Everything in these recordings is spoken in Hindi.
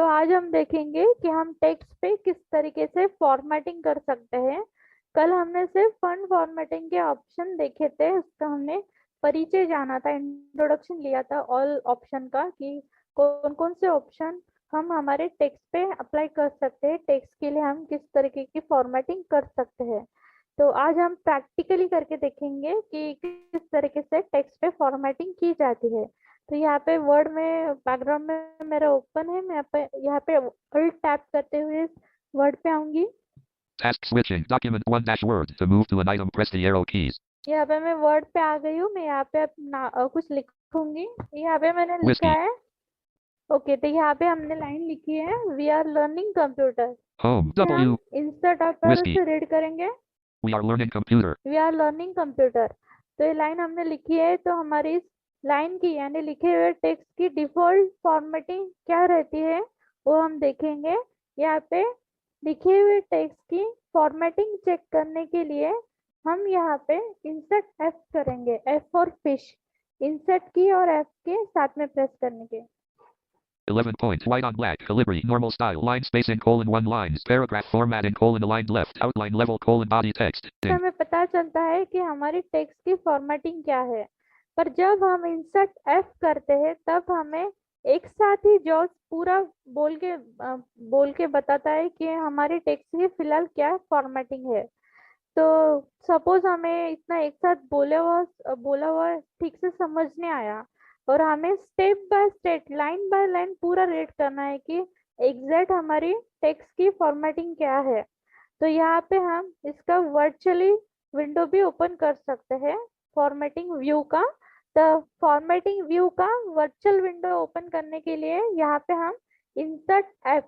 तो आज हम देखेंगे कि हम टेक्स्ट पे किस तरीके से फॉर्मेटिंग कर सकते हैं। कल हमने सिर्फ फंड फॉर्मेटिंग के ऑप्शन देखे थे, उसका हमने परिचय जाना था, इंट्रोडक्शन लिया था ऑल ऑप्शन का कि कौन कौन से ऑप्शन हम हमारे टेक्स्ट पे अप्लाई कर सकते हैं, टेक्स्ट के लिए हम किस तरीके की फॉर्मेटिंग कर सकते हैं। तो आज हम प्रैक्टिकली करके देखेंगे कि किस तरीके से टेक्स्ट पे फॉर्मेटिंग की जाती है। तो यहाँ पे वर्ड में बैकग्राउंड में मेरा ओपन है, मैं यहाँ पे अल्ट टैप करते हुए वर्ड पे आऊंगी। Task switching. Document 1-word. To move to an item, press the arrow keys. यहाँ पे मैं वर्ड पे आ गई हूँ, मैं यहाँ पे अपना कुछ लिखूंगी। यहाँ पे मैंने लिखा Whiskey. है। ओके, तो यहाँ पे हमने लाइन लिखी है, we are learning computer. Home. फिर हम W. इंसर्ट ऑपर Whiskey. से रीड करेंगे, We are learning computer. We are learning computer. तो ये लाइन हमने लिखी है, तो हमारी इस लाइन की यानी लिखे हुए टेक्स्ट की डिफॉल्ट फॉर्मेटिंग क्या रहती है वो हम देखेंगे। यहाँ पे लिखे हुए टेक्स्ट की फॉर्मेटिंग चेक करने के लिए हम यहाँ पे इंसर्ट एफ करेंगे, एफ फॉर फिश। इंसर्ट की और एफ के साथ में प्रेस करने के 11 points. White on black. Calibri. Normal style. Line spacing colon 1 lines. Paragraph formatting colon aligned left. Outline level colon body text. से हमें पता चलता है कि हमारी टेक्स्ट की फॉर्मेटिंग क्या है। पर जब हम इंसर्ट एफ करते हैं तब हमें एक साथ ही जॉस पूरा बोल के बताता है कि हमारी टेक्स्ट की फिलहाल क्या फॉर्मेटिंग है। तो सपोज हमें इतना एक साथ बोला हुआ ठीक से समझ नहीं आया, और हमें step by step line by line पूरा रीड करना है कि एग्जैक्ट हमारी टेक्स्ट की फॉर्मेटिंग क्या है। तो यहाँ पे हम इसका वर्चुअली विंडो भी ओपन कर सकते हैं, फॉर्मेटिंग व्यू का। तो फॉर्मेटिंग व्यू का वर्चुअल विंडो ओपन करने के लिए यहाँ पे हम इंसर्ट एफ,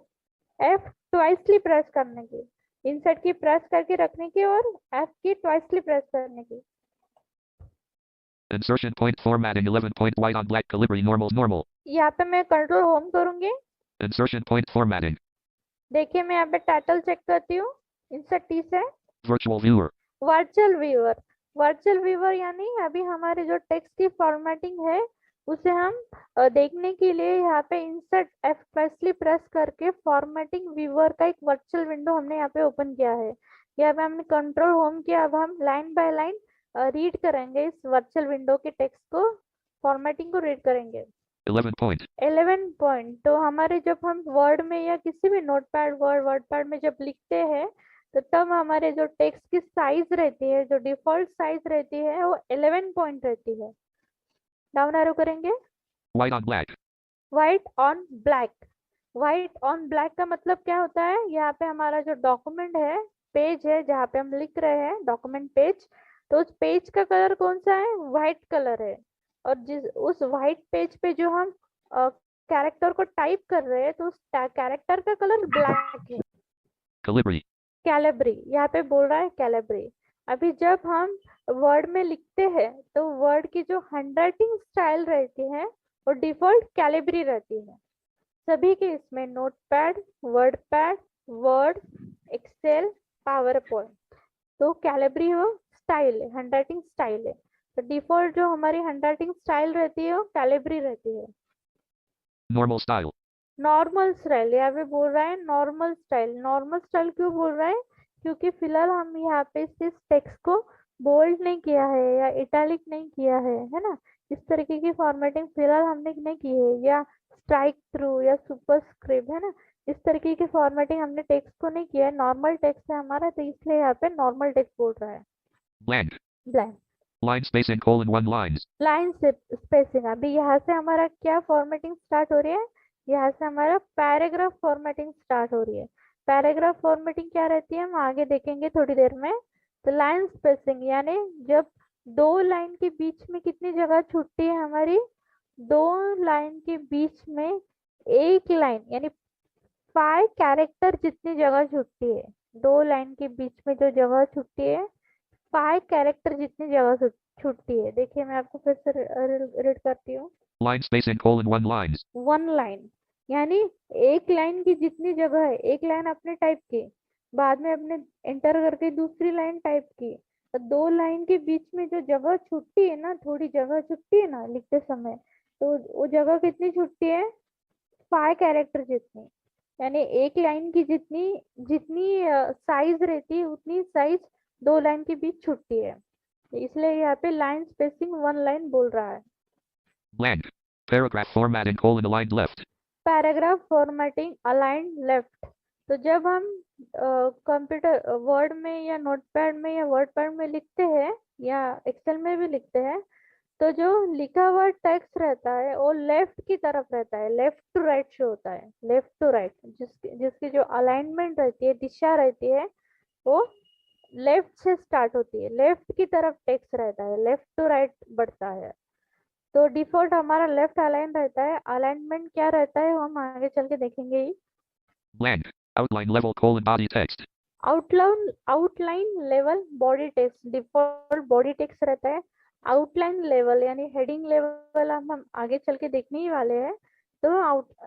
एफ ट्वाइसली प्रेस करने की, इंसर्ट की प्रेस करके रखने की और एफ की ट्वाइसली प्रेस करने की। Insertion point formatting 11 point. White on black. Calibri. Normal. यहाँ पे मैं कंट्रोल होम करूंगी। Insertion point formatting. देखिए मैं यहाँ पे टाइटल चेक करती हूँ, इंसर्ट टी से Virtual viewer. Virtual viewer. Virtual viewer यानी अभी हमारे जो टेक्स्ट की फॉर्मेटिंग है उसे हम देखने के लिए यहाँ पे इंसर्ट एफ प्रेसली प्रेस करके फॉर्मेटिंग व्यूअर का एक वर्चुअल विंडो हमने यहाँ पे ओपन किया है। यहाँ पे हमने कंट्रोल होम किया, अब हम लाइन बाय लाइन रीड करेंगे इस वर्चुअल विंडो के टेक्स्ट को, फॉर्मेटिंग को रीड करेंगे। 11 point. 11 पॉइंट। तो हमारे जब हम वर्ड में या किसी भी नोटपैड वर्ड पैड में जब लिखते हैं तो तब हमारे जो टेक्स्ट की साइज रहती है, जो डिफॉल्ट साइज रहती है वो 11 पॉइंट रहती है। डाउन एरो करेंगे, White on black. White on black. White on black का मतलब क्या होता है, यहाँ पे हमारा जो डॉक्यूमेंट है, पेज है जहाँ पे हम लिख रहे हैं, डॉक्यूमेंट पेज, तो उस पेज का कलर कौन सा है, व्हाइट कलर है। और जिस उस व्हाइट पेज पे जो हम कैरेक्टर को टाइप कर रहे हैं तो उस कैरेक्टर का कलर ब्लैक है। Calibri. कैलेब्री, यहाँ पे बोल रहा है कैलेब्री। अभी जब हम वर्ड में लिखते हैं तो वर्ड की जो हैंडराइटिंग स्टाइल रहती है वो डिफॉल्ट कैलेब्री रहती है सभी के, इसमें Notepad, Word, Excel, PowerPoint. तो कैलेब्री वो स्टाइल है, हैंडराइटिंग स्टाइल है। तो डिफॉल्ट जो हमारी हैंडराइटिंग स्टाइल रहती है वो कैलेब्री रहती है। Normal style. नॉर्मल स्टाइल, यहाँ पे बोल रहा है नॉर्मल स्टाइल। नॉर्मल स्टाइल क्यों बोल रहा है, क्योंकि फिलहाल हम यहाँ पे इस टेक्स्ट को बोल्ड नहीं किया है या इटैलिक नहीं किया है ना। इस तरीके की फॉर्मेटिंग फिलहाल हमने नहीं की है, या स्ट्राइक थ्रू या सुपरस्क्रिप्ट है ना, इस तरीके की फॉर्मेटिंग हमने टेक्स्ट को नहीं किया है। नॉर्मल टेक्स्ट है हमारा, तो इसलिए यहाँ पे नॉर्मल टेक्स्ट बोल रहा है। Blank. Blank. Line spacing colon 1 lines. Line spacing, अभी यहाँ से हमारा क्या फॉर्मेटिंग स्टार्ट हो रही है, यहाँ से हमारा पैराग्राफ फॉर्मेटिंग स्टार्ट हो रही है। पैराग्राफ फॉर्मेटिंग क्या रहती है हम आगे देखेंगे थोड़ी देर में। तो लाइन स्पेसिंग यानी जब दो लाइन के बीच में कितनी जगह छूटती है हमारी, दो लाइन के बीच में एक लाइन यानी 5 कैरेक्टर जितनी जगह छूटती है, दो लाइन के बीच में जो जगह छूटती है 5 कैरेक्टर जितनी जगह छूटती है। देखिए मैं आपको फिर से रीड करती हूँ। Line spacing colon 1 lines. 1 line यानी एक लाइन की जितनी जगह है, एक लाइन आपने टाइप की, बाद में आपने एंटर करके दूसरी लाइन टाइप की, तो दो लाइन के बीच में जो जगह छूटती है ना, थोड़ी जगह छूटती है ना लिखते समय, तो वो जगह कितनी छूटती है, 5 कैरेक्टर जितनी, यानी एक लाइन की जितनी जितनी साइज रहती है उतनी साइज 2 लाइन के बीच छुट्टी है, इसलिए यहाँ पे लाइन स्पेसिंग 1 लाइन बोल रहा है। Blank. Paragraph formatting colon aligned left. Paragraph formatting aligned left. तो जब हम कंप्यूटर वर्ड में या नोटपैड में या वर्डपैड में लिखते हैं या एक्सेल में भी लिखते हैं, तो जो लिखा हुआ टेक्स्ट रहता है वो लेफ्ट की तरफ रहता है, लेफ्ट टू राइट शो होता है, लेफ्ट टू राइट, जिसकी जो अलाइनमेंट रहती है, दिशा रहती है, वो लेफ्ट से स्टार्ट होती है, लेफ्ट की तरफ टेक्स्ट रहता है, लेफ्ट टू राइट बढ़ता है। तो डिफॉल्ट हमारा लेफ्ट अलाइन रहता है, अलाइनमेंट क्या रहता है वो हम आगे चल के देखेंगे ही। Blank. Outline level colon body text. Outline level body text, default body text रहता है। आउटलाइन लेवल यानी हेडिंग लेवल हम आगे चल के देखने ही वाले हैं, तो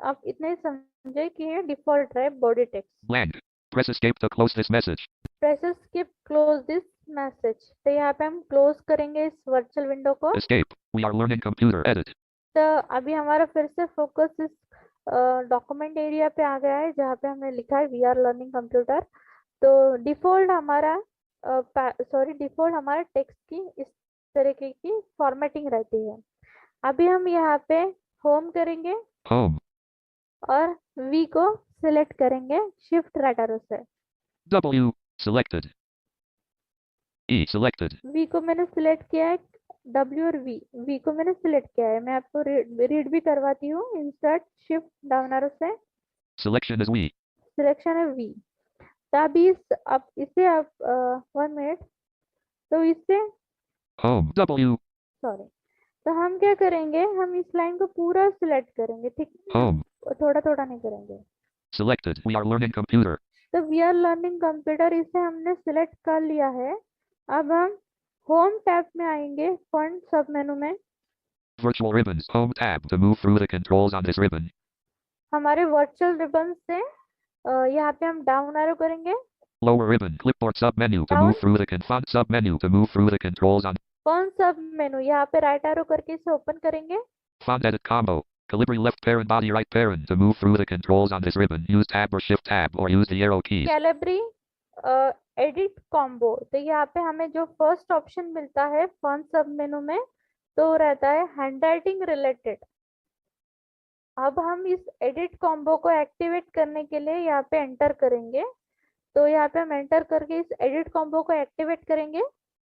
आप इतने समझे कि ये डिफॉल्ट है body text. Blank. Press escape to close this message. Press skip close this message, तो यहाँ पे हम क्लोज करेंगे इस वर्चुअल विंडो को। Escape. We are learning computer edit. तो अभी हमारा फिर से फोकस इस डॉक्यूमेंट एरिया पे आ गया है जहाँ पे हमने लिखा है वी आर लर्निंग कंप्यूटर। तो डिफॉल्ट हमारा टेक्स्ट की इस तरीके की फॉर्मेटिंग रहती है। अभी हम यहाँ पे होम करेंगे Home. और वी को सिलेक्ट करेंगे शिफ्ट राइट एरो से। W. Selected. E. Selected. V को मैंने सिलेक्ट किया है, डब्ल्यू और वी को मैंने सिलेक्ट किया है। मैं आपको रीड भी करवाती हूँ। इंसर्ट शिफ्ट डाउन एरो से Selection is we. सिलेक्शन है वी। तब इसे आप 1 मिनट, तो इससे Home. W. सॉरी, तो हम क्या करेंगे, हम इस लाइन को पूरा सिलेक्ट करेंगे, ठीक है, Home. थोड़ा थोड़ा नहीं करेंगे। Selected. We are learning computer. तो वी आर लर्निंग कंप्यूटर इसे हमने सिलेक्ट कर लिया है। अब हम होम टैब में आएंगे, फॉन्ट सब मेनू में Virtual ribbons. Home tab to move through the controls on this ribbon. हमारे वर्चुअल रिबन से यहाँ पे हम डाउन एरो करेंगे। Lower ribbon. Clipboard submenu to Down. move through the font submenu to move through the controls on कौन सब मेनू, यहाँ पे राइट एरो करके इसे ओपन करेंगे। font edit combo. Calibri left parent body right parent to move through the controls on this ribbon. Use tab or shift tab or use the arrow keys. Calibri edit combo, तो यहाँ पे हमें जो फर्स्ट ऑप्शन मिलता है फॉन्ट सब मेनू में, तो रहता है हैंडराइटिंग रिलेटेड। अब हम इस एडिट कॉम्बो को एक्टिवेट करने के लिए यहाँ पे एंटर करेंगे। तो यहाँ पे हम एंटर करके इस एडिट कॉम्बो को एक्टिवेट करेंगे।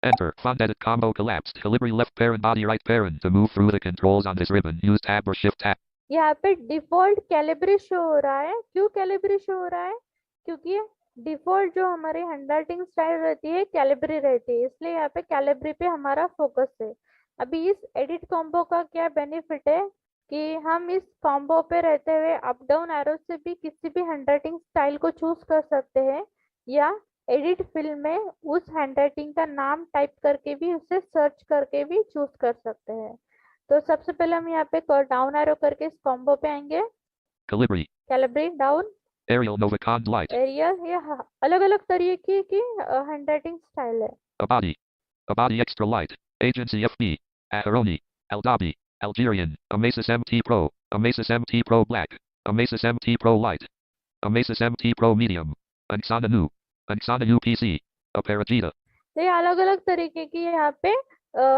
Enter. Font edit combo collapsed. Calibri left parent body right parent to move through the controls on this ribbon. Use tab or shift tab. यहाँ पे डिफॉल्ट कैलिब्री शो हो रहा है। क्यों कैलिब्री शो हो रहा है? क्योंकि डिफॉल्ट जो हमारी हैंडराइटिंग स्टाइल रहती है कैलिब्री रहती है, इसलिए यहाँ पे कैलिब्री पे हमारा फोकस है। अभी इस एडिट कॉम्बो का क्या बेनिफिट है कि हम इस कॉम्बो पे रहते हुए अप डाउन एरो से भी किसी भी हैंडराइटिंग स्टाइल को चूज कर सकते हैं, या एडिट फील्ड में उस हैंडराइटिंग का नाम टाइप करके भी उसे सर्च करके भी चूज कर सकते हैं। तो सबसे पहले हम यहाँ पे डाउन एरो करके इस कॉम्बो पे आएंगे। Calibri. Calibri down, Arial Novacon light. Area, ये अलग अलग तरीके की हैंडराइटिंग स्टाइल है। Abadi. Abadi extra light. Agency FB. Aharoni. Aldabi. Algerian. Amasis MT Pro. Amasis MT Pro Black. Amasis MT Pro Light. Amasis MT Pro Medium. Ansana Nu. Ansana UPC. Aparajita. तो ये अलग अलग तरीके की यहाँ पे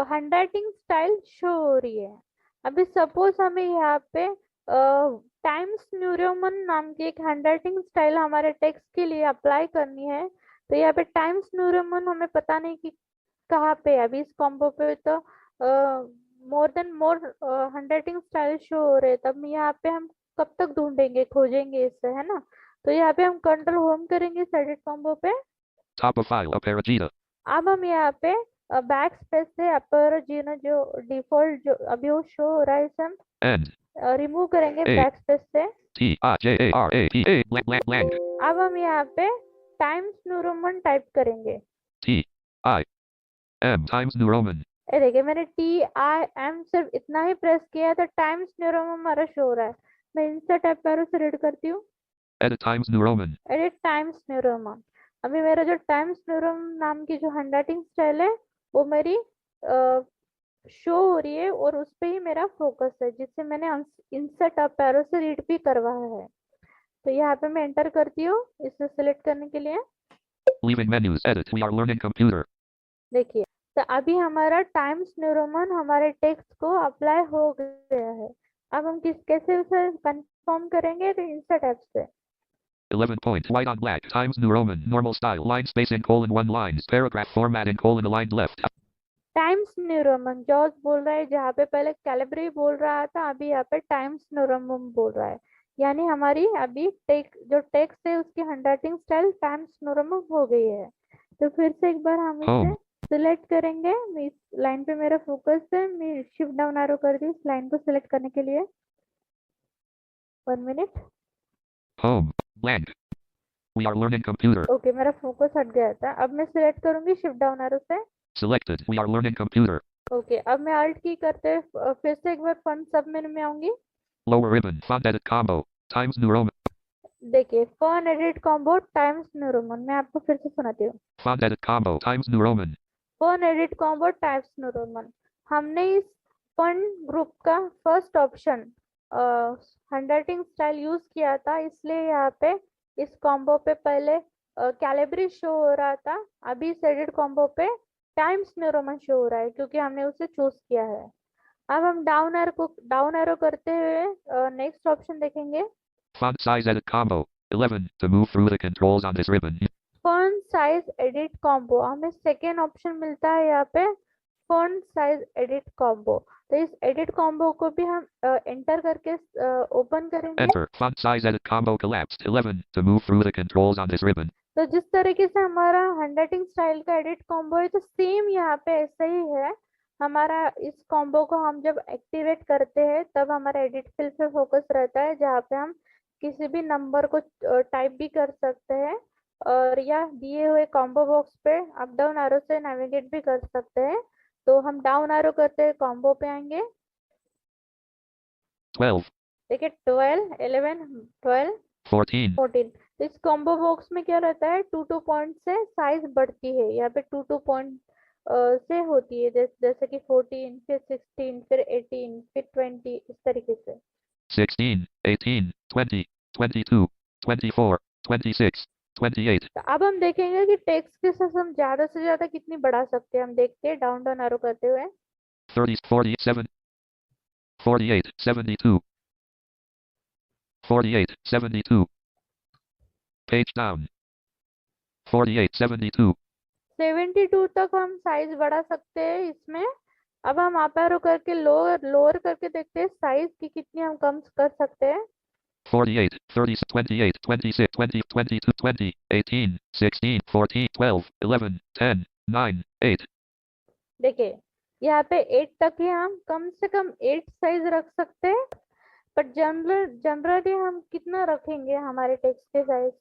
हैंडराइटिंग स्टाइल शो हो रही है। अभी सपोज हमें यहाँ पे टाइम्स न्यू रोमन नाम की एक हैंडराइटिंग स्टाइल हमारे टेक्स्ट के लिए अप्लाई करनी है। तो यहाँ पे टाइम्स न्यू रोमन हमें पता नहीं कि कहाँ पे है। अभी इस कॉम्बो पे तो मोर हैंडराइटिंग स्टाइल शो हो रहे हैं, तब यहाँ पे हम कब तक ढूंढेंगे, खोजेंगे इसे, है ना। तो यहाँ पे हम कंट्रोल होम करेंगे इस एडिट कॉम्बो पे। Top of file. Aparajita. अब हम यहाँ पे बैक स्पेस से अपर जीनो जो डिफॉल्ट जो अभी वो शो हो रहा है इसे हम End. रिमूव करेंगे A. बैक स्पेस से। T. I. J. A. R. A. P. A. Blank. Blank. Blank. अब हम यहाँ पे टाइम्स न्यू रोमन टाइप करेंगे। T. I. M. Times New Roman. ये देखिए मैंने TIM सिर्फ इतना ही प्रेस किया है तो टाइम्स न्यू रोमन हमारा शो हो रहा है। मैं इंसर्ट टैब पर उसे रीड करती हूँ। Edit Times New Roman. Edit times new Roman. अभी मेरा जो टाइम्स न्यू रोमन नाम की जो हैंडराइटिंग स्टाइल है वो मेरी शो हो रही है और उस पे ही मेरा फोकस है, जिससे मैंने इंसर्ट अप एरो से रीड भी करवाया है। तो यहाँ पे मैं एंटर करती हूँ इसे सिलेक्ट करने के लिए। Leaving menus. Edit. We are learning computer. देखिए, तो अभी हमारा टाइम्स न्यू रोमन हमारे टेक्स्ट को अप्लाई हो गया है। अब हम कैसे उसे कंफर्म करेंगे, तो इंसर्ट ऐप से। 11 point. White on black. Times New Roman. Normal style. Line spacing colon 1 lines. Paragraph formatting colon aligned left. Times new Roman George बोल रहा है, जहाँ पे पहले कैलिब्री बोल रहा था अभी यहाँ पे टाइम्स न्यू रोमन बोल रहा है। यानी हमारी अभी जो टेक्स्ट है उसकी handwriting style times new Roman हो गई है। तो फिर से एक बार हम इसे Home. सिलेक्ट करेंगे। मैं इस लाइन पे मेरा फोकस है, मैं शिफ्ट डाउन एरो कर दी इस लाइन को सिलेक्ट करने के लिए। 1 minute. Home. Blank. We are learning computer. Okay, मेरा फोकस हट गया था। अब मैं सिलेक्ट करूंगी शिफ्ट डाउन एरो से। Selected. We are learning computer. Okay, अब मैं अल्ट की करते फिर से एक बार फॉन्ट सब मेनू में आऊंगी। Lower ribbon. Font edit combo. Times New Roman. देखिए, font edit combo times new Roman, मैं आपको फिर से सुनाती हूँ। Font edit combo. Times New Roman. Font edit combo times new Roman. हमने इस फॉन्ट ग्रुप का first option handwriting style use किया था, इसलिए यहाँ पे इस कॉम्बो पे पहले कैलिब्री शो हो रहा था, अभी इस एडिट कॉम्बो पे टाइम्स न्यू रोमन शो हो रहा है क्योंकि हमने उसे चूज किया है। अब हम डाउन एरो करते हुए नेक्स्ट ऑप्शन देखेंगे। Font size edit combo. 11. To move through the controls on this ribbon. Font size edit combo, हमें सेकेंड ऑप्शन मिलता है यहाँ पे फॉन्ट साइज एडिट कॉम्बो। तो इस एडिट कॉम्बो को भी हम एंटर करके ओपन करेंगे। Enter. Font size edit combo collapsed. 11. To move through the controls on this ribbon. तो जिस तरीके से हमारा हैंडराइटिंग स्टाइल का एडिट कॉम्बो है, तो सेम यहाँ पे ऐसा ही है। हमारा इस कॉम्बो को हम जब एक्टिवेट करते हैं तब हमारा एडिट फिल पे फोकस रहता है, जहाँ पे हम किसी भी नंबर को टाइप भी कर सकते हैं और या दिए हुए कॉम्बो बॉक्स पे अप डाउन एरो से नेविगेट भी कर सकते हैं। तो हम डाउन एरो करते हैं कॉम्बो पे आएंगे। 12. देखिए, 12, 11, 12, 14. 14। तो इस कॉम्बो बॉक्स में क्या रहता है, टू टू पॉइंट से साइज बढ़ती है। यहाँ पे टू टू पॉइंट से होती है, जैसे कि 14, फिर 16, फिर 18, फिर 20, इस तरीके से। 16. 18. 20. 22. 24. 26. 28. तो अब हम देखेंगे कि टेक्स्ट के साथ हम ज्यादा से ज्यादा कितनी बढ़ा सकते हैं। हम देखते हैं डाउन डाउन एरो करते हुए। 30. 47. 48. 72. 48. 72. Page down. 48. 72. 72 तक हम साइज बढ़ा सकते हैं इसमें। अब हम अप एरो करके लोअर लोअर करके देखते हैं साइज की कितनी हम कम कर सकते हैं। 48, 30, 28, 26, 20, 22, 20, 18, 16, 14, 12, 11, 10, 9, 8. देखिए, यहाँ पे 8 तक ही हम कम से कम 8 साइज रख सकते हैं। पर जनरली हम कितना रखेंगे हमारे टेक्स्ट के साइज।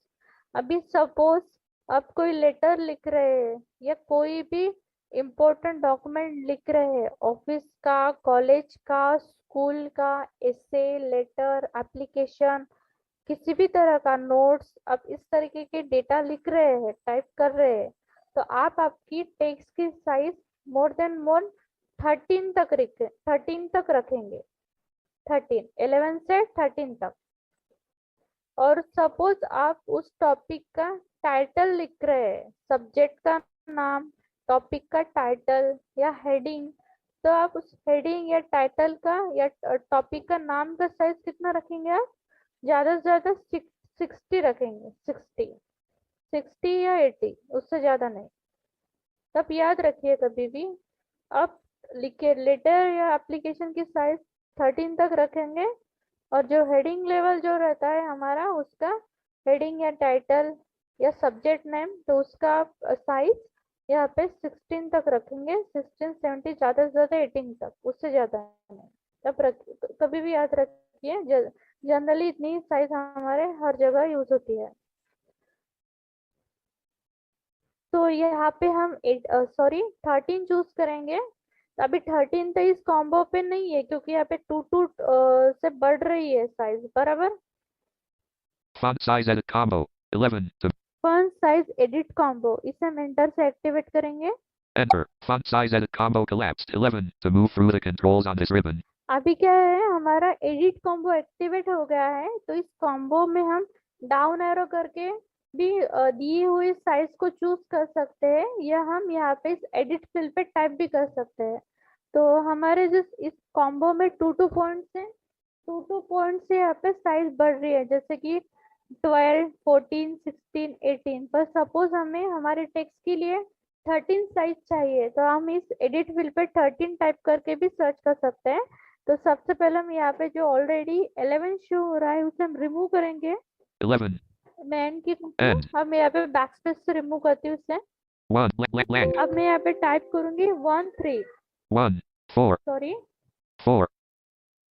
अभी सपोज आप कोई लेटर लिख रहे हैं या कोई भी इम्पोर्टेंट डॉक्यूमेंट लिख रहे हैं, ऑफिस का, कॉलेज का, स्कूल का, एसे, लेटर, एप्लीकेशन, किसी भी तरह का नोट्स, आप इस तरीके के डेटा लिख रहे हैं, टाइप कर रहे हैं, तो आप आपकी टेक्स्ट की साइज मोर देन मोर 13 तक रखेंगे। 13, 11 से 13 तक। और सपोज आप उस टॉपिक का टाइटल लिख रहे हैं, सब्जेक्ट का नाम, टॉपिक का टाइटल या हेडिंग, तो आप उस हेडिंग या टाइटल का या टॉपिक का नाम का साइज कितना रखेंगे आप, ज्यादा से ज्यादा 60 रखेंगे। 60 या 80, उससे ज्यादा नहीं। तब याद रखिए कभी भी आप लिखे लेटर या एप्लीकेशन की साइज 13 तक रखेंगे, और जो हेडिंग लेवल जो रहता है हमारा, उसका हेडिंग या टाइटल या सब्जेक्ट नेम, तो उसका साइज यहाँ पे 16 तक रखेंगे। 16, 17, ज्यादा से ज्यादा 18 तक, उससे ज्यादा नहीं। तब कभी भी याद रखिए, जनरली इतनी साइज हमारे हर जगह यूज होती है। तो यहाँ पे हम 13 चूज करेंगे। तो अभी 13 तो इस कॉम्बो पे नहीं है क्योंकि यहाँ पे टू टू से बढ़ रही है साइज, बराबर। Font size edit combo. 11. To font size edit combo, इसे हम एंटर से एक्टिवेट करेंगे। Enter. Font size edit combo collapsed. 11. To move through the controls on this ribbon. अभी क्या है, हमारा एडिट कॉम्बो एक्टिवेट हो गया है, तो इस कॉम्बो में हम डाउन एरो करके भी दिए हुए साइज को चूज कर सकते हैं, या हम यहाँ पे इस एडिट फिल पे टाइप भी कर सकते हैं। तो हमारे जो इस कॉम्बो में टू पॉइंट्स हैं, टू पॉइंट से यहाँ पे साइज बढ़ रही है, जैसे कि 12, 14, 16, 18। पर सपोज हमें हमारे टेक्स्ट के लिए 13 साइज चाहिए, तो हम इस एडिट फिल पे 13 टाइप करके भी सर्च कर सकते हैं। तो सबसे पहले हम यहाँ पे जो ऑलरेडी 11 शो हो रहा है उसे हम रिमूव करेंगे। 11. मैं एन की End. अब मैं यहाँ पे बैकस्पेस से रिमूव करती हूँ उसे। 1. Blank. अब मैं यहाँ पे टाइप करूंगी 1 3, 1. 4. सॉरी। 4.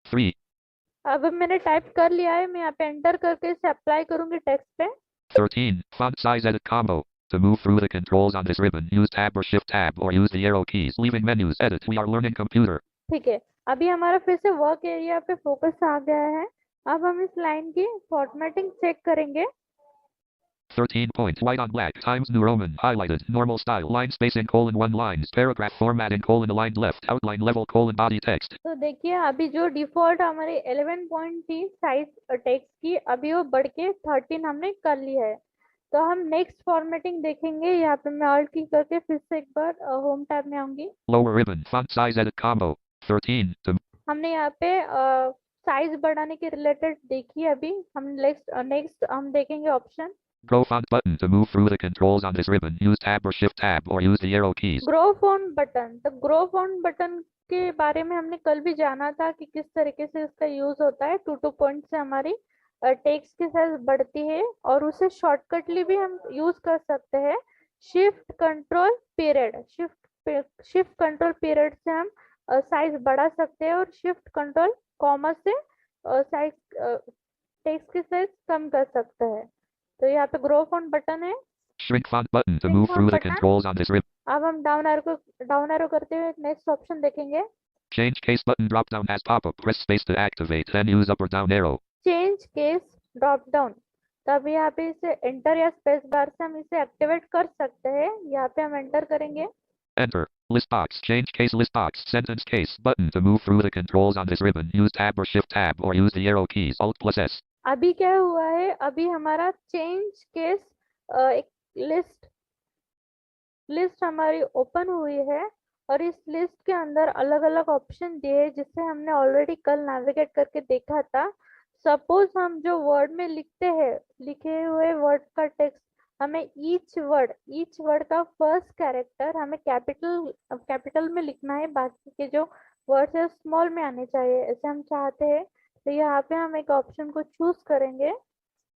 3. अब मैंने टाइप कर लिया है, मैं यहाँ पे एंटर करके इसे अप्लाई करूंगी टेक्स्ट पे। 13. Font size edit combo. To move through the controls on this ribbon, use Tab or Shift Tab or use the arrow keys. Leaving menus. Edit. We are learning computer. ठीक है, अभी हमारा फिर से वर्क एरिया पे फोकस आ गया है। अब हम इस लाइन की फॉर्मेटिंग चेक करेंगे। 13 points. White on black. Times New Roman. Highlighted. Normal style. Line spacing : 1 lines. Paragraph formatting : aligned left. Outline level : body text. तो देखिए अभी जो डिफॉल्ट हमारी 11 पॉइंट थी साइज टेक्स्ट की, अभी वो बढ़ के 13 हमने कर लिया है। तो हम नेक्स्ट फॉर्मेटिंग देखेंगे। यहाँ पे मैं ऑल्ट की करके फिर से एक बार होम टैब में आऊंगी। Lower ribbon. Font size edit combo. 13. To हमने यहाँ पे साइज बढ़ाने के रिलेटेड देखी। अभी हम नेक्स्ट हम देखेंगे option grow font button. To move through the controls on this ribbon, use Tab or Shift Tab or use the arrow keys. Grow font button. तो ग्रो फॉन्ट बटन के बारे में हमने कल भी जाना था कि किस तरीके से इसका यूज होता है। टू पॉइंट से हमारी टेक्स्ट की साइज बढ़ती है, और उसे शॉर्टकटली भी हम यूज कर सकते हैं। Shift control period, shift control period से हम साइज बढ़ा सकते हैं, और शिफ्ट कंट्रोल कॉमा से साइज टेक्स्ट की साइज कम कर सकते हैं। तो यहाँ पे ग्रो फॉन्ट बटन है। Shrink font button. To Shrink move font through the button. controls on this ribbon. अब हम डाउन एरो करते हुए नेक्स्ट ऑप्शन देखेंगे। Change case button drop down has pop up. Press space to activate. Then use up or down arrow. Change case drop down. तो अभी यहाँ पे इसे एंटर या स्पेस बार से हम इसे एक्टिवेट कर सकते हैं। यहाँ पे हम एंटर करेंगे। Enter. List box. Change case list box. Sentence case button. To move through the controls on this ribbon, use Tab or Shift Tab or use the arrow keys. Alt+S. अभी क्या हुआ है, अभी हमारा चेंज केस एक लिस्ट हमारी ओपन हुई है, और इस लिस्ट के अंदर अलग अलग ऑप्शन दिए हैं, जिससे हमने ऑलरेडी कल नेविगेट करके देखा था। सपोज हम जो वर्ड में लिखते हैं, लिखे हुए वर्ड का टेक्स्ट, हमें ईच वर्ड का फर्स्ट कैरेक्टर हमें कैपिटल में लिखना है, बाकी के जो वर्ड्स है स्मॉल में आने चाहिए, ऐसे हम चाहते हैं। तो यहाँ पे हम एक ऑप्शन को चूज करेंगे।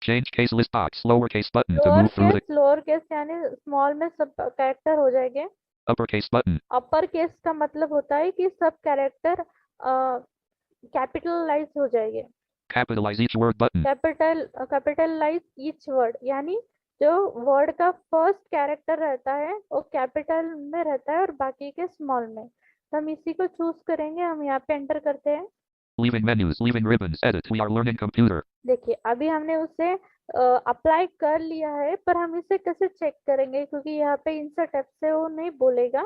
Change case list box. Lowercase button. To move through the lower case यानी स्मॉल में सब कैरेक्टर हो जाएंगे। uppercase button. अपर केस का मतलब होता है कि सब कैरेक्टर कैपिटलाइज हो जाएंगे। Capitalize each word button. Capitalise each word यानी जो वर्ड का फर्स्ट कैरेक्टर रहता है वो कैपिटल में रहता है और बाकी के स्मॉल में। तो हम इसी को चूज करेंगे। हम यहाँ पे एंटर करते हैं। Leaving menus. Leaving ribbons. Edit. We are learning computer. देखिए अभी हमने उसे अप्लाई कर लिया है, पर हम इसे कैसे चेक करेंगे, क्योंकि यहाँ पे इंसर्ट ऐप से वो नहीं बोलेगा।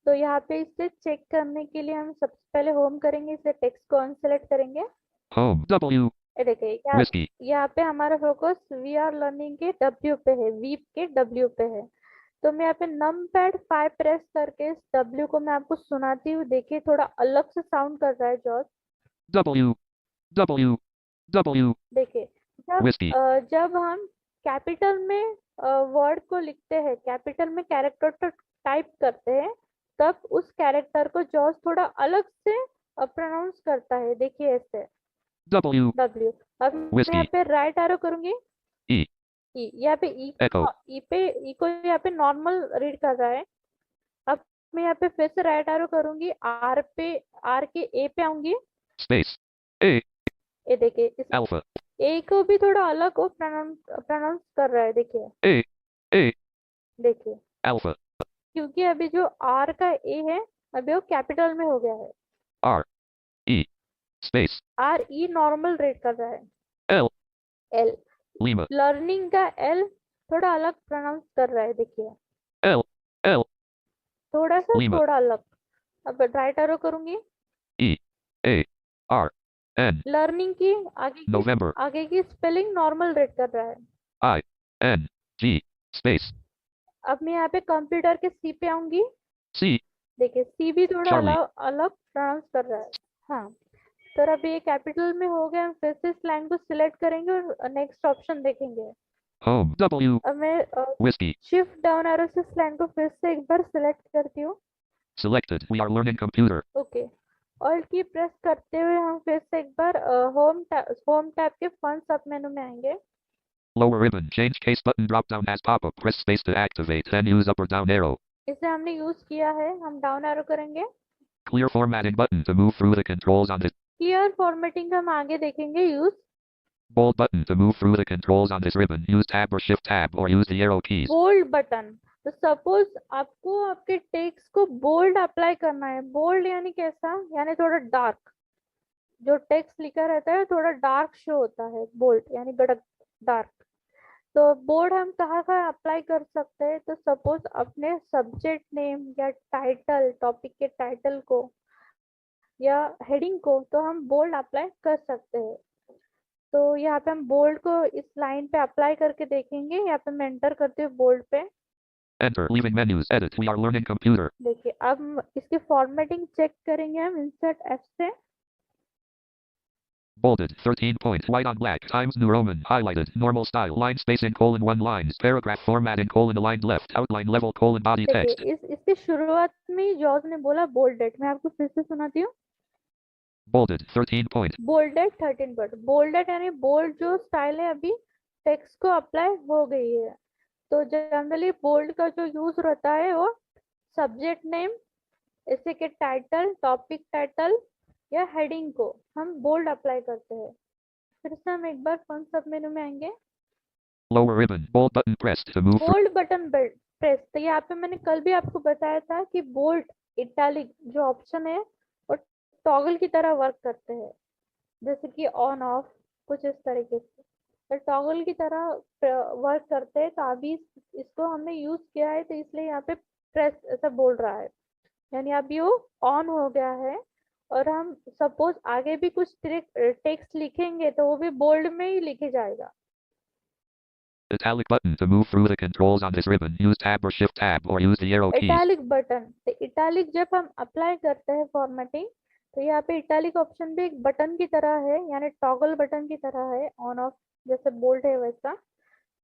तो यहाँ पे इसे चेक करने के लिए हम सबसे पहले होम करेंगे, इसे टेक्स्ट को अनसेलेक्ट करेंगे। Home. W. ये देखिए Whiskey. यहाँ पे हमारा फोकस वी आर लर्निंग के W पे है, वी के W पे है। तो मैं यहाँ पे नमपैड 5 प्रेस करके इस W को मैं आपको सुनाती हूँ। देखिए थोड़ा अलग से साउंड कर रहा है जॉर्ज। W. W. W. देखिए Whiskey. जब हम कैपिटल में वर्ड को लिखते हैं, कैपिटल में कैरेक्टर तो टाइप करते हैं, तब उस कैरेक्टर को जॉर्ज थोड़ा अलग से प्रोनाउंस करता है। देखिए ऐसे W. W। अब मैं Whiskey. यहाँ पे राइट एरो करूंगी। E. यहाँ पे Echo. ई को यहाँ पे नॉर्मल रीड कर रहा है। अब मैं यहाँ पे फिर से राइट एरो करूंगी, आर के ए पे आऊंगी। Space. A. ये देखिए इस Alpha. ए को भी थोड़ा अलग वो प्रोनाउंस कर रहा है। देखिए A. A. देखिए Alpha. क्योंकि अभी जो आर का ए है अभी वो कैपिटल में हो गया है। R. E. Space. R E normal read कर रहा है। L. L Lima. लर्निंग का एल थोड़ा अलग प्रोनाउंस कर रहा है। देखिए L. L. थोड़ा सा Lima. थोड़ा अलग। अब राइट एरो करूंगी। E A R N learning की November आगे की स्पेलिंग नॉर्मल रीड कर रहा है। I N G space अब मैं यहाँ पे कंप्यूटर के सी पे आऊंगी। C देखिए सी भी थोड़ा Charlie अलग अलग प्रोनाउंस कर रहा है। हाँ, तो अब ये कैपिटल में हो गया। हम फिर से इस लाइन को सिलेक्ट करेंगे और नेक्स्ट ऑप्शन देखेंगे। Home W अब मैं Whiskey शिफ्ट डाउन एरो से इस लाइन को फिर से एक बार सिलेक्ट करती हूँ। selected. We are learning computer. Okay, alt की प्रेस करते हुए हम फिर से एक बार होम टैब के फन सब मेनू में आएंगे। Lower ribbon. Change case button drop down as pop up. Press space to activate. Then use up or down arrow. इसे हमने यूज किया है, हम डाउन एरो करेंगे। Clear formatting button to move through the controls on this. Clear formatting हम आगे देखेंगे use. Bold button to move through the controls on this ribbon. Use tab or shift tab or use the arrow keys. Bold button, तो सपोज आपको आपके टेक्स्ट को बोल्ड अप्लाई करना है। बोल्ड यानी कैसा, यानी थोड़ा डार्क। जो टेक्स्ट लिखा रहता है थोड़ा डार्क शो होता है, बोल्ड यानी गड़क, डार्क। तो बोर्ड हम कहाँ कहाँ अप्लाई कर सकते हैं, तो सपोज अपने सब्जेक्ट नेम या टाइटल, टॉपिक के टाइटल को या हेडिंग को तो हम बोल्ड अप्लाई कर सकते हैं। तो यहाँ पे हम बोल्ड को इस लाइन पे अप्लाई करके देखेंगे। यहाँ पे मैं एंटर करती हूँ बोल्ड पे। Enter. Leaving menus. Edit. We are learning computer. देखिए अब इसकी फॉर्मेटिंग चेक करेंगे हम इंसर्ट एफ से। Bolded. 13 points. White on black. Times New Roman. Highlighted. Normal style. Line spacing colon 1 lines. Paragraph formatting colon aligned left. Outline level colon body text. देखिए इसके शुरुआत में जॉर्ज ने बोला बोल्डेड। मैं आपको फिर से सुनाती हूँ। Bolded. 13 points. बोल्डेड 13 पर बोल्डेड यानी बोल्ड जो स्टाइल है अभी टेक्स्ट को अप्लाई हो गई है। तो जनरली बोल्ड का जो यूज रहता है वो सब्जेक्ट नेम, इसे के टाइटल, टॉपिक टाइटल या हेडिंग को हम बोल्ड अप्लाई करते हैं। फिर से हम एक बार फॉन्ट सब मेनू में आएंगे। Lower ribbon. Bold button pressed to move through. Bold button press, तो यहाँ पे मैंने कल भी आपको बताया था कि बोल्ड इटैलिक जो ऑप्शन है वो टॉगल की तरह वर्क करते हैं, जैसे कि ऑन ऑफ, कुछ इस तरीके से। तो टॉगल की तरह वर्क करते हैं। तो अभी इसको हमने यूज किया है तो इसलिए यहाँ पे प्रेस ऐसा बोल रहा है, यानी अभी वो ऑन हो गया है। और हम सपोज आगे भी कुछ टेक्स्ट लिखेंगे तो वो भी बोल्ड में ही लिखे जाएगा। Italic button to move through the controls on this ribbon. Use tab or shift tab or use the arrow keys. Italic button, तो इटैलिक जब हम अप्लाई करते हैं फॉर्मेटिंग तो यहाँ पे इटैलिक ऑप्शन भी एक बटन की तरह है, यानी टॉगल बटन की तरह है, ऑन ऑफ जैसे बोल्ड है वैसा।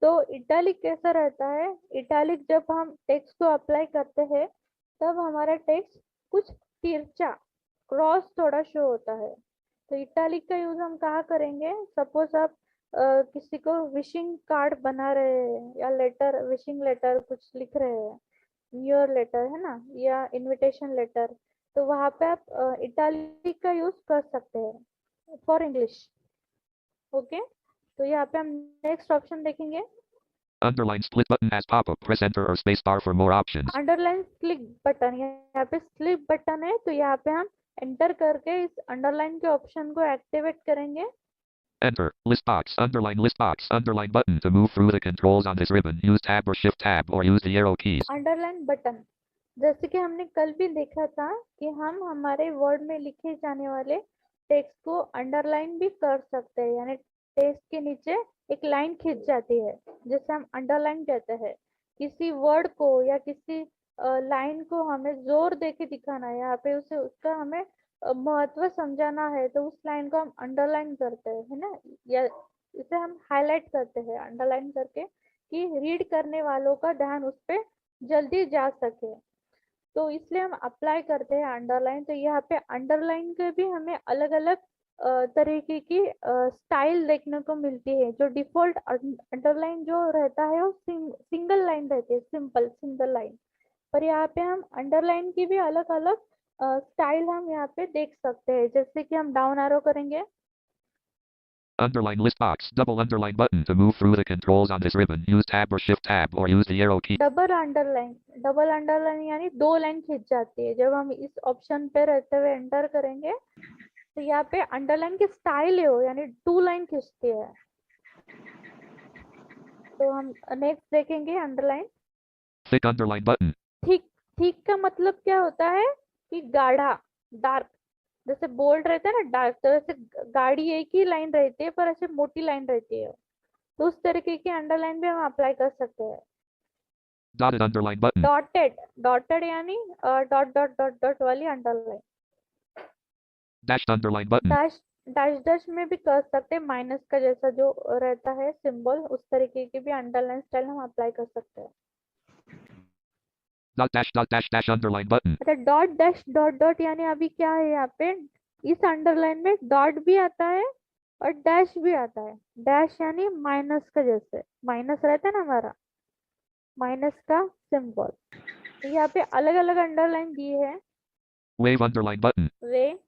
तो इटैलिक कैसा रहता है, इटैलिक जब हम टेक्स्ट को अप्लाई करते हैं तब हमारा टेक्स्ट कुछ तिरछा, क्रॉस थोड़ा शो होता है। तो इटैलिक का यूज हम कहाँ करेंगे, सपोज आप किसी को विशिंग कार्ड बना रहे हैं या लेटर, विशिंग लेटर कुछ लिख रहे हैं, न्यू ईयर लेटर है ना, या इनविटेशन लेटर, तो वहां पे आप इटैलिक का यूज कर सकते हैं फॉर इंग्लिश। ओके, तो यहाँ पे हम नेक्स्ट ऑप्शन देखेंगे। Underline split button as pop-up. Press enter or space bar for more options. Underline click button, यहाँ पे स्लिप बटन है तो यहाँ पे हम एंटर करके इस अंडरलाइन के ऑप्शन को एक्टिवेट करेंगे। Enter. List box. Underline list box. Underline button to move through the controls on this ribbon. Use tab or shift tab or use the arrow keys. Underline button, जैसे कि हमने कल भी देखा था कि हम हमारे वर्ड में लिखे जाने वाले टेक्स्ट को अंडरलाइन भी कर सकते हैं, यानी टेक्स्ट के नीचे एक लाइन खिंच जाती है जिसे हम अंडरलाइन कहते हैं। किसी वर्ड को या किसी लाइन को हमें जोर देके दिखाना है, यहाँ पे उसे उसका हमें महत्व समझाना है तो उस लाइन को हम अंडरलाइन करते हैं, है ना, या इसे हम हाईलाइट करते हैं अंडरलाइन करके, कि रीड करने वालों का ध्यान उस पर जल्दी जा सके। तो इसलिए हम अप्लाई करते हैं अंडरलाइन। तो यहाँ पे अंडरलाइन के भी हमें अलग अलग तरीके की स्टाइल देखने को मिलती है। जो डिफॉल्ट अंडरलाइन जो रहता है वो सिंगल लाइन रहती है, सिंपल सिंगल लाइन। पर यहाँ पे हम अंडरलाइन की भी अलग अलग स्टाइल हम यहाँ पे देख सकते हैं। जैसे कि हम डाउन एरो करेंगे। Underline list box. Double underline button to move through the controls on this ribbon. Use tab or shift tab or use the arrow key. Double underline यानी दो लाइन खिंच जाती है। जब हम इस ऑप्शन पे रहते हुए एंटर करेंगे तो यहाँ पे अंडरलाइन की स्टाइल है वो, यानी टू लाइन खींचती है। तो हम नेक्स्ट देखेंगे underline. Thick underline button. Thick thick का मतलब क्या होता है कि गाढ़ा, डार्क। जैसे बोल्ड रहता है ना डार्क, तो वैसे गाढ़ी एक ही लाइन रहती है पर ऐसे मोटी लाइन रहती है, तो उस तरीके की अंडरलाइन भी हम अप्लाई कर सकते हैं। Dotted underline button. Dotted, dotted यानी डॉट डॉट डॉट डॉट वाली underline. Dashed underline button. Dash, dash dash में भी कर सकते हैं, माइनस का जैसा जो रहता है सिंबल, उस तरीके की भी अंडरलाइन स्टाइल हम अप्लाई कर सकते हैं। Dot dash underline button. अच्छा, डॉट डैश डॉट डॉट यानी अभी क्या है यहाँ पे, इस अंडरलाइन में डॉट भी आता है और डैश भी आता है। डैश यानी माइनस का, जैसे माइनस रहता है ना हमारा, माइनस का सिंबल। यहाँ पे अलग अलग अंडरलाइन दी है। Wave underline button. Wave,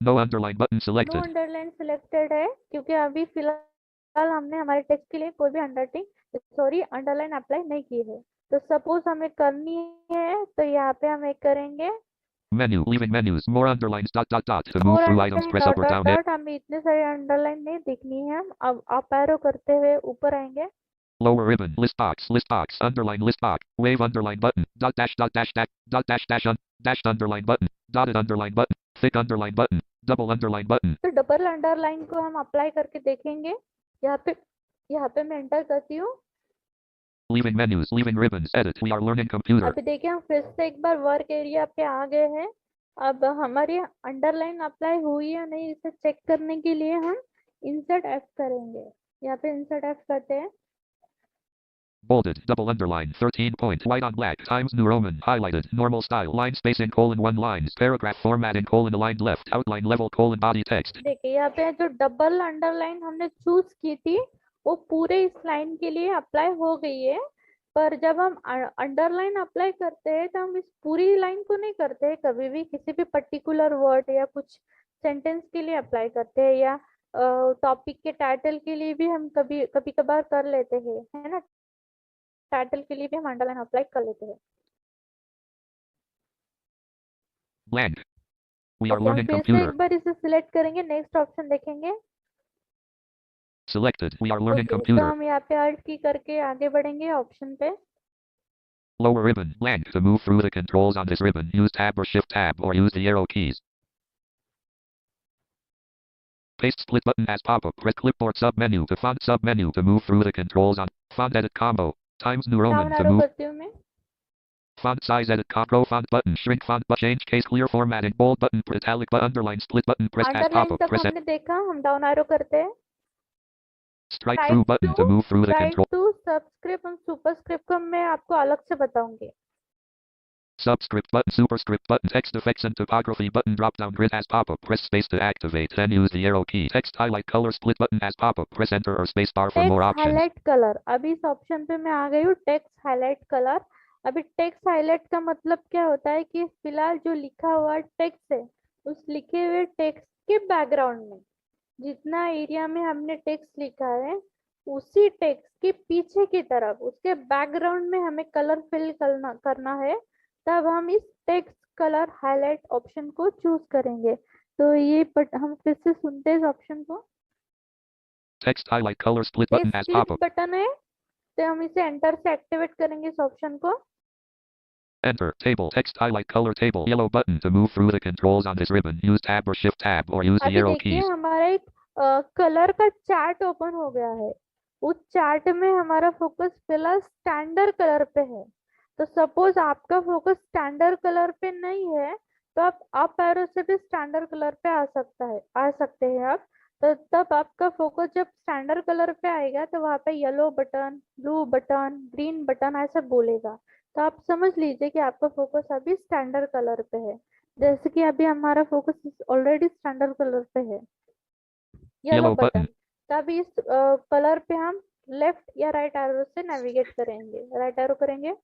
No underline button no selected. Underline selected है क्योंकि अभी फिलहाल हमने हमारे टेक्स्ट के लिए कोई भी अंडरलाइन अप्लाई नहीं की है। तो सपोज हमें करनी है तो यहाँ पे हम एक करेंगे Menu. Leaving menus. More underlines. To move और through items, press dot up or dot down. Dot, हमें इतने सारे अंडरलाइन नहीं दिखनी है। हम अब अप एरो करते हुए ऊपर आएंगे। Lower ribbon. List box. Underline list box. Wave underline button. Dot dash dashed underline button. Dotted underline button. Thick underline button. Double underline button. तो डबल अंडरलाइन को हम अप्लाई करके देखेंगे। यहाँ पे मैं एंटर करती हूँ। Leaving menus. Leaving ribbons. Edit. We are learning computer. अभी देखिए हम फिर से एक बार वर्क एरिया पे आ गए हैं। अब हमारी अंडरलाइन अप्लाई हुई या नहीं इसे चेक करने के लिए हम इंसर्ट एफ करेंगे। यहाँ पे इंसर्ट एफ करते हैं। Bolded. Double underline. 13 point. White on black. Times New Roman. Highlighted. Normal style. Line spacing colon 1 lines. Paragraph formatting colon aligned left. Outline level colon body text. देखिए यहाँ पे जो डबल अंडरलाइन हमने चूज की थी वो पूरे इस लाइन के लिए अप्लाई हो गई है। पर जब हम अंडरलाइन अप्लाई करते हैं तो हम इस पूरी लाइन को नहीं करते हैं, कभी भी किसी भी पर्टिकुलर वर्ड या कुछ सेंटेंस के लिए अप्लाई करते हैं, या टॉपिक के टाइटल के लिए भी हम कभी कभी कभार कर लेते हैं, है ना। टाइटल के लिए भी हम अंडरलाइन अप्लाई कर लेते हैं। Blank. We are ओके, हम learning फिर से computer. एक बार इसे सिलेक्ट करेंगे, नेक्स्ट ऑप्शन देखेंगे। Selected. We are learning okay, तो computer. हम यहाँ पे अल्ट की करके आगे बढ़ेंगे ऑप्शन पे। Lower ribbon. Blank. To move through the controls on this ribbon, use tab or shift tab or use the arrow keys. Paste split button as pop-up. Press clipboard sub-menu to font sub-menu to move through the controls on font edit combo. Times New Roman down to arrow move करती हूँ मैं। font size edit pro font button shrink font but change case clear formatting bold button italic but underline split button press as underline pop-up तक press हमने देखा, हम डाउन एरो करते हैं। strike type through button to move through the control to subscript और सुपरस्क्रिप्ट को मैं आपको अलग से बताऊंगी। subscript button superscript button text effects and typography button drop down grid as pop-up press space to activate then use the arrow key text highlight color split button as pop-up press enter or space bar for more text options. Highlight colour, अभी इस ऑप्शन पे मैं आ गई हूँ, टेक्स्ट हाईलाइट कलर। अभी टेक्स्ट हाईलाइट का मतलब क्या होता है कि फिलहाल जो लिखा हुआ टेक्स्ट है उस लिखे हुए टेक्स्ट के बैकग्राउंड में जितना एरिया में हमने टेक्स्ट लिखा है उसी टेक्स्ट के पीछे की तरफ उसके बैकग्राउंड में हमें कलर फिल करना है। तब हम इस टेक्स्ट कलर हाईलाइट ऑप्शन को चूज करेंगे। तो ये हम फिर से सुनते हैं इस ऑप्शन को। Text highlight color split ये button as split pop-up. Button है, तो हम इसे एंटर से एक्टिवेट करेंगे इस ऑप्शन को। Enter. Table. Text highlight color table. Yellow button to move through the controls on this ribbon. Use tab or shift tab or use the अभी arrow देखिए keys. हमारा एक कलर का चार्ट ओपन हो गया है। उस चार्ट में हमारा फोकस फिलहाल स्टैंडर्ड कलर पे है। तो सपोज आपका फोकस स्टैंडर्ड कलर पे नहीं है तो आप अप एरो से भी स्टैंडर्ड कलर पे आ सकते हैं आप। तो तब आपका फोकस जब स्टैंडर्ड कलर पे आएगा तो वहाँ पे yellow button, blue button, green button ऐसा बोलेगा। तो आप समझ लीजिए कि आपका फोकस अभी स्टैंडर्ड कलर पे है, जैसे कि अभी हमारा फोकस ऑलरेडी स्टैंडर्ड कलर पे है, येलो Yellow बटन। button. तब इस कलर पे हम लेफ्ट या राइट एरो से नेविगेट करेंगे। राइट एरो करेंगे।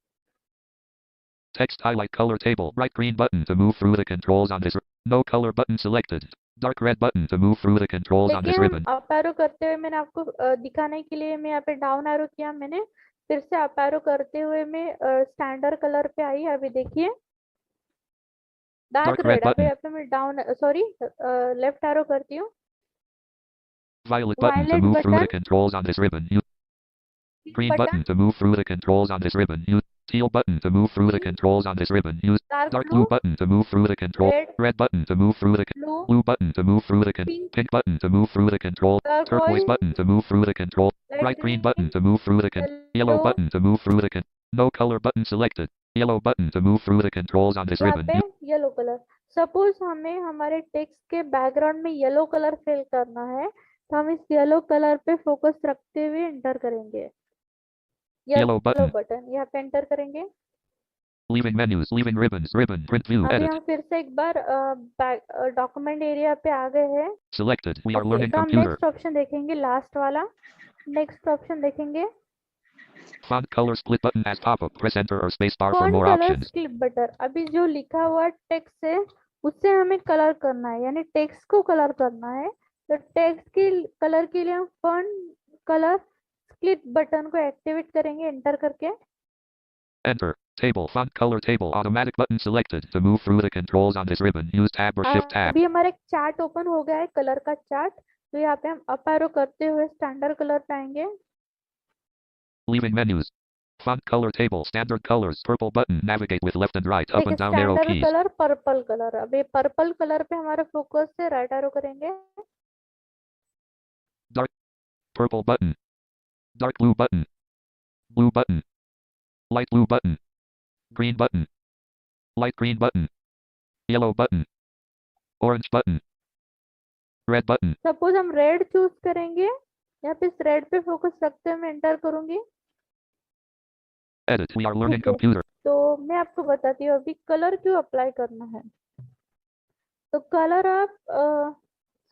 Text highlight color table. Bright green button to move through the controls on this. No color button selected. Dark red button to move through the controls on देखिए this हम ribbon. अप एरो करते हुए मैंने आपको दिखाने के लिए मैं यहाँ पे डाउन एरो किया मैंने, फिर से अप एरो करते हुए मैं स्टैंडर्ड कलर पे आई। अभी देखिए डार्क Dark red रेड। अभी button. यहाँ पे मैं डाउन सॉरी लेफ्ट एरो करती हूँ। Violet button to violet move through the button, controls on this ribbon. Use green button, button to move through the controls on this ribbon. Use Teal button to move through the controls on this ribbon. Use dark dark blue, blue button to move through the control. red, Red button to move through the blue, blue button to move through the pink, pink button to move through the control. Turquoise turquoise, button to move through the control. light Bright green green, button to move through the yellow yellow. button to move through the no color button selected. Yellow button to move through the controls on this यहाँ ribbon. पे येलो कलर, सपोज हमें हमारे टेक्स्ट के बैकग्राउंड में येलो कलर फिल करना है, तो हम इस येलो कलर पे फोकस रखते हुए एंटर करेंगे। Yellow button. बटन यहाँ पे एंटर करेंगे। Leaving menus, leaving ribbons, ribbon, print view, अभी edit. हम फिर से एक बार डॉक्यूमेंट एरिया पे आ गए हैं। Selected. We are Okay, learning तो हम computer. नेक्स्ट ऑप्शन देखेंगे, लास्ट वाला नेक्स्ट ऑप्शन देखेंगे। Font color split button as pop-up. Press enter or space bar for font more colour options. Split button, अभी जो लिखा हुआ टेक्स्ट है उससे हमें कलर करना है, यानी टेक्स्ट को कलर करना है। तो टेक्स्ट की कलर के लिए हम फॉन्ट कलर स्प्लिट बटन को एक्टिवेट करेंगे एंटर करके। Enter. Table. Font color table. Automatic button selected. To move through the controls on this ribbon, use tab or shift tab. अभी हमारा एक चार्ट ओपन हो गया है, कलर का चार्ट। तो यहाँ पे हम अप एरो करते हुए स्टैंडर्ड कलर पे आएंगे। Leaving menus. Font color table. Standard colors. Purple button. Navigate with left and right. Up and down arrow standard keys. Colour purple colour, अभी पर्पल कलर पे हमारा फोकस है, राइट एरो करेंगे। Dark purple button. Dark blue button. Blue button. Light blue button. Green button. Light green button. Yellow button. Orange button. Red button. Suppose हम रेड चूज करेंगे, यहाँ पे इस रेड पे फोकस रखते हुए मैं एंटर करूंगी। Edit. We are learning ठीक है, computer. तो मैं आपको बताती हूँ अभी कलर क्यों अप्लाई करना है। तो कलर आप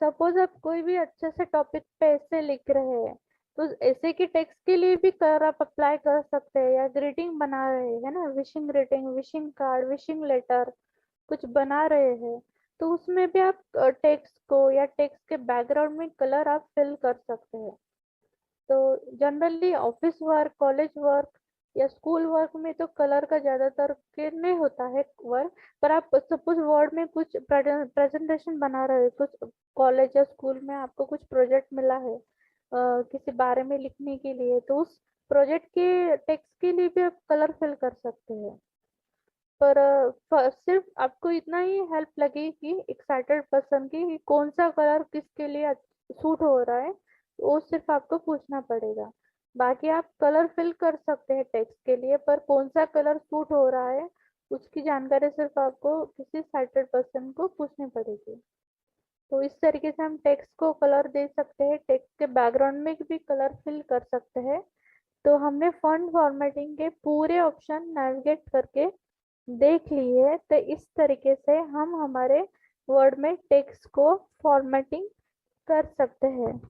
सपोज आप कोई भी अच्छे से टॉपिक पे ऐसे लिख रहे हैं, तो ऐसे की टेक्स्ट के लिए भी कलर आप अप्लाई कर सकते हैं। या ग्रीटिंग बना रहे हैं ना, wishing greeting, wishing card, wishing letter कुछ बना रहे हैं, तो उसमें भी आप टेक्स्ट को या टेक्स्ट के बैकग्राउंड में कलर आप फिल कर सकते हैं। तो generally office work, college work या स्कूल वर्क में तो कलर का ज्यादातर नहीं होता है वर्क, पर आप सपोज वर्ड में कुछ प्रेजेंटेशन बना रहे हो, कुछ कॉलेज या स्कूल में आपको कुछ प्रोजेक्ट मिला है किसी बारे में लिखने के लिए, तो उस प्रोजेक्ट के टेक्स्ट के लिए भी आप कलर फिल कर सकते हैं। पर सिर्फ आपको इतना ही हेल्प लगेगी एक्साइटेड पर्सन की कि कौन सा कलर किसके लिए सूट हो रहा है, वो सिर्फ आपको पूछना पड़ेगा। बाकी आप कलर फिल कर सकते हैं टेक्स्ट के लिए, पर कौन सा कलर सूट हो रहा है उसकी जानकारी सिर्फ आपको किसी साइटेड पर्सन को पूछनी पड़ेगी। तो इस तरीके से हम टेक्स्ट को कलर दे सकते हैं, टेक्स्ट के बैकग्राउंड में भी कलर फिल कर सकते हैं। तो हमने फॉन्ट फॉर्मेटिंग के पूरे ऑप्शन नेविगेट करके देख लिए। तो इस तरीके से हम हमारे वर्ड में टेक्स्ट को फॉर्मेटिंग कर सकते हैं।